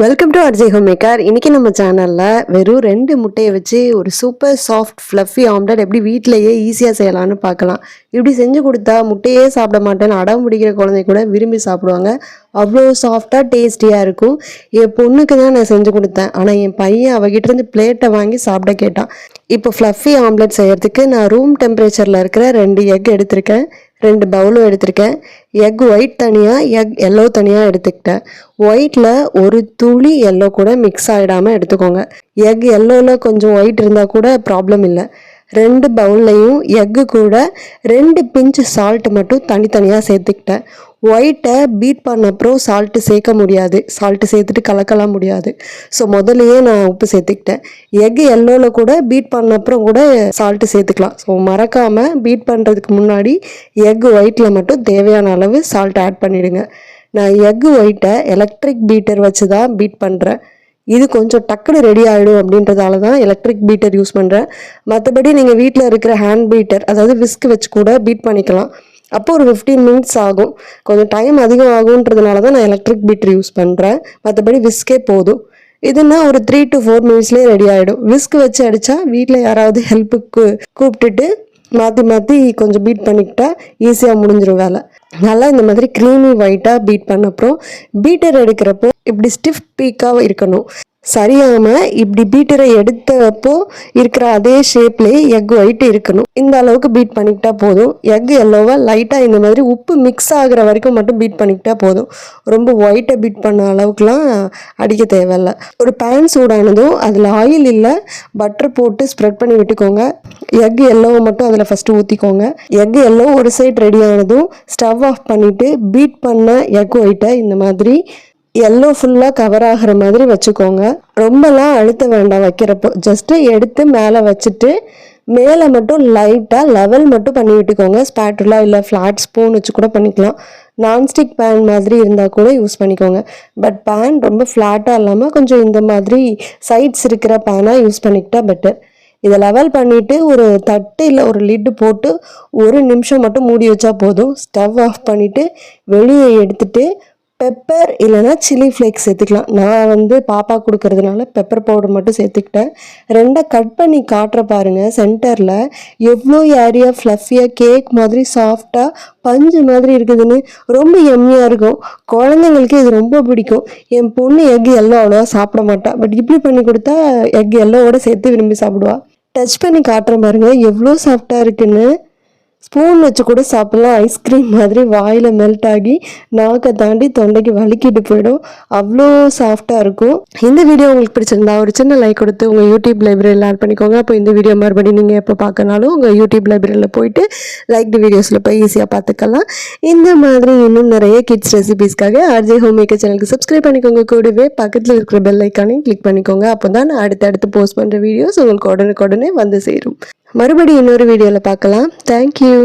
Welcome to அர்ஜய் home maker. இன்றைக்கி நம்ம சேனலில் வெறும் 2 முட்டையை வச்சு ஒரு சூப்பர் சாஃப்ட் ஃப்ளஃபி ஆம்லெட் எப்படி வீட்டிலையே ஈஸியாக செய்யலான்னு பார்க்கலாம். இப்படி செஞ்சு கொடுத்தா முட்டையே சாப்பிட மாட்டேன்னு அடம் பிடிக்கிற குழந்தை கூட விரும்பி சாப்பிடுவாங்க. அவ்வளோ சாஃப்டாக டேஸ்டியாக இருக்கும். என் பொண்ணுக்கு தான் நான் செஞ்சு கொடுத்தேன். ஆனால் என் பையன் அவகிட்டேருந்து பிளேட்டை வாங்கி சாப்பிட கேட்டான். இப்போ ஃப்ளஃபி ஆம்லெட் செய்கிறதுக்கு நான் ரூம் டெம்பரேச்சரில் இருக்கிற 2 எக் எடுத்திருக்கேன். 2 பவுலும் எடுத்திருக்கேன். எக் ஒயிட் தனியாக, எக் எல்லோ தனியாக எடுத்துக்கிட்டேன். ஒயிட்டில் ஒரு துளி எல்லோ கூட மிக்ஸ் ஆகிடாமல் எடுத்துக்கோங்க. எக் எல்லோவில் கொஞ்சம் ஒயிட் இருந்தால் கூட ப்ராப்ளம் இல்லை. 2 பவுல்லையும் எக்கு கூட 2 பிஞ்ச் சால்ட் மட்டும் தனித்தனியாக சேர்த்துக்கிட்டேன். ஒயிட்டை பீட் பண்ண அப்புறம் சால்ட்டு சேர்க்க முடியாது, சால்ட்டு சேர்த்துட்டு கலக்கலாம் முடியாது. ஸோ முதல்லையே நான் உப்பு சேர்த்துக்கிட்டேன். எக் எல்லோவில் கூட பீட் பண்ண அப்புறம் கூட சால்ட்டு சேர்த்துக்கலாம். ஸோ மறக்காமல் பீட் பண்ணுறதுக்கு முன்னாடி எக் ஒயிட்டில் மட்டும் தேவையான அளவு சால்ட் ஆட் பண்ணிவிடுங்க. நான் எக் ஒயிட்டை எலக்ட்ரிக் பீட்டர் வச்சு தான் பீட் பண்ணுறேன். இது கொஞ்சம் டக்குன்னு ரெடி ஆகிடும் அப்படின்றதால தான் எலக்ட்ரிக் பீட்டர் யூஸ் பண்ணுறேன். மற்றபடி நீங்கள் வீட்டில் இருக்கிற ஹேண்ட் பீட்டர், அதாவது விஸ்க் வச்சு கூட பீட் பண்ணிக்கலாம். அப்போ ஒரு 15 மினிட்ஸ் ஆகும். கொஞ்சம் டைம் அதிகம் ஆகுன்றதுனால தான் நான் எலக்ட்ரிக் பீட்டர் யூஸ் பண்ணுறேன். மற்றபடி விஸ்கே போதும். இதுனா ஒரு 3 to 4 மினிட்ஸ்லேயே ரெடி ஆகிடும். விஸ்க் வச்சு அடித்தா வீட்டில் யாராவது ஹெல்ப்புக்கு கூப்பிட்டுட்டு மாற்றி கொஞ்சம் பீட் பண்ணிக்கிட்டா ஈஸியாக முடிஞ்சிடும் வேலை. நல்லா இந்த மாதிரி க்ரீமி ஒயிட்டாக பீட் பண்ண அப்புறம் பீட்டர் எடுக்கிறப்போ இப்படி ஸ்டிஃப் பீக்காக இருக்கணும். சரியாமல் இப்படி பீட்டரை எடுத்தப்போ இருக்கிற அதே ஷேப்லேயே எக் ஒயிட் இருக்கணும். இந்த அளவுக்கு பீட் பண்ணிக்கிட்டா போதும். எக் எல்லோவை லைட்டாக இந்த மாதிரி உப்பு மிக்ஸ் ஆகிற வரைக்கும் மட்டும் பீட் பண்ணிக்கிட்டா போதும். ரொம்ப ஒயிட்டை பீட் பண்ண அளவுக்குலாம் அடிக்க தேவையில்ல. ஒரு பேன் சூடானதும் அதில் ஆயில் இல்லை பட்டர் போட்டு ஸ்ப்ரெட் பண்ணி விட்டுக்கோங்க. எக் எல்லோவை மட்டும் அதில் ஃபஸ்ட்டு ஊற்றிக்கோங்க. எக் எல்லோ ஒரு சைட் ரெடி ஆனதும் ஸ்டவ் ஆஃப் பண்ணிவிட்டு பீட் பண்ண எக் ஒயிட்டை இந்த மாதிரி எல்லோ ஃபுல்லாக கவர் ஆகிற மாதிரி வச்சுக்கோங்க. ரொம்பலாம் அழுத்த வேண்டாம் வைக்கிறப்போ. ஜஸ்ட்டு எடுத்து மேலே வச்சுட்டு மேலே மட்டும் லைட்டாக லெவல் மட்டும் பண்ணி விட்டுக்கோங்க. ஸ்பேட்டுலா இல்லை ஃப்ளாட் ஸ்பூன் வச்சு கூட பண்ணிக்கலாம். நான்ஸ்டிக் பேன் மாதிரி இருந்தால் கூட யூஸ் பண்ணிக்கோங்க. பட் பேன் ரொம்ப ஃப்ளாட்டாக இல்லாமல் கொஞ்சம் இந்த மாதிரி சைட்ஸ் இருக்கிற பேனாக யூஸ் பண்ணிக்கிட்டா பெட்டர். இதை லெவல் பண்ணிவிட்டு ஒரு தட்டு இல்லை ஒரு லிட்டு போட்டு 1 நிமிஷம் மட்டும் மூடி வச்சா போதும். ஸ்டவ் ஆஃப் பண்ணிவிட்டு வெளியே எடுத்துகிட்டு பெப்பர் இல்லைனா சில்லி ஃப்ளேக்ஸ் சேர்த்துக்கலாம். நான் பாப்பா கொடுக்கறதுனால பெப்பர் பவுடர் மட்டும் சேர்த்துக்கிட்டேன். 2 கட் பண்ணி காட்டுற பாருங்கள். சென்டரில் எவ்வளோ ஏரியா ஃப்ளஃபியாக கேக் மாதிரி சாஃப்டாக பஞ்சு மாதிரி இருக்குதுன்னு ரொம்ப எம்மியாக இருக்கும். குழந்தைங்களுக்கு இது ரொம்ப பிடிக்கும். என் பொண்ணு எக் எல்லோ அவ்வளோவா சாப்பிட மாட்டா. பட் இப்படி பண்ணி கொடுத்தா எக் எல்லோவோட சேர்த்து விரும்பி சாப்பிடுவா. டச் பண்ணி காட்டுற பாருங்க எவ்வளோ சாஃப்டாக இருக்குன்னு. ஸ்பூன் வச்சு கூட சாப்பிட்லாம். ஐஸ்கிரீம் மாதிரி வாயில் மெல்ட் ஆகி நாக்கை தாண்டி தொண்டைக்கு வலிக்கிட்டு போயிடும். அவ்வளோ சாஃப்டாக இருக்கும். இந்த வீடியோ உங்களுக்கு பிடிச்சிருந்தா ஒரு சின்ன லைக் கொடுத்து உங்கள் யூடியூப் லைப்ரரியில் ஆட் பண்ணிக்கோங்க. அப்போ இந்த வீடியோ மறுபடியும் நீங்கள் எப்போ பார்க்கனாலும் உங்கள் யூடியூப் லைப்ரரியில் போயிட்டு லைக்டு வீடியோஸில் போய் ஈஸியாக பார்த்துக்கலாம். இந்த மாதிரி இன்னும் நிறைய கிட்ஸ் ரெசிபீஸ்க்காக அர்ஜய் ஹோம் மேக்கர் சேனலுக்கு சப்ஸ்கிரைப் பண்ணிக்கோங்க. கூடவே பக்கத்தில் இருக்கிற பெல் ஐக்கானையும் கிளிக் பண்ணிக்கோங்க. அப்போ தான் நான் அடுத்தடுத்து போஸ்ட் பண்ணுற வீடியோஸ் உங்களுக்கு உடனுக்குடனே வந்து சேரும். மறுபடியும் இன்னொரு வீடியோவில் பார்க்கலாம். தேங்க்யூ.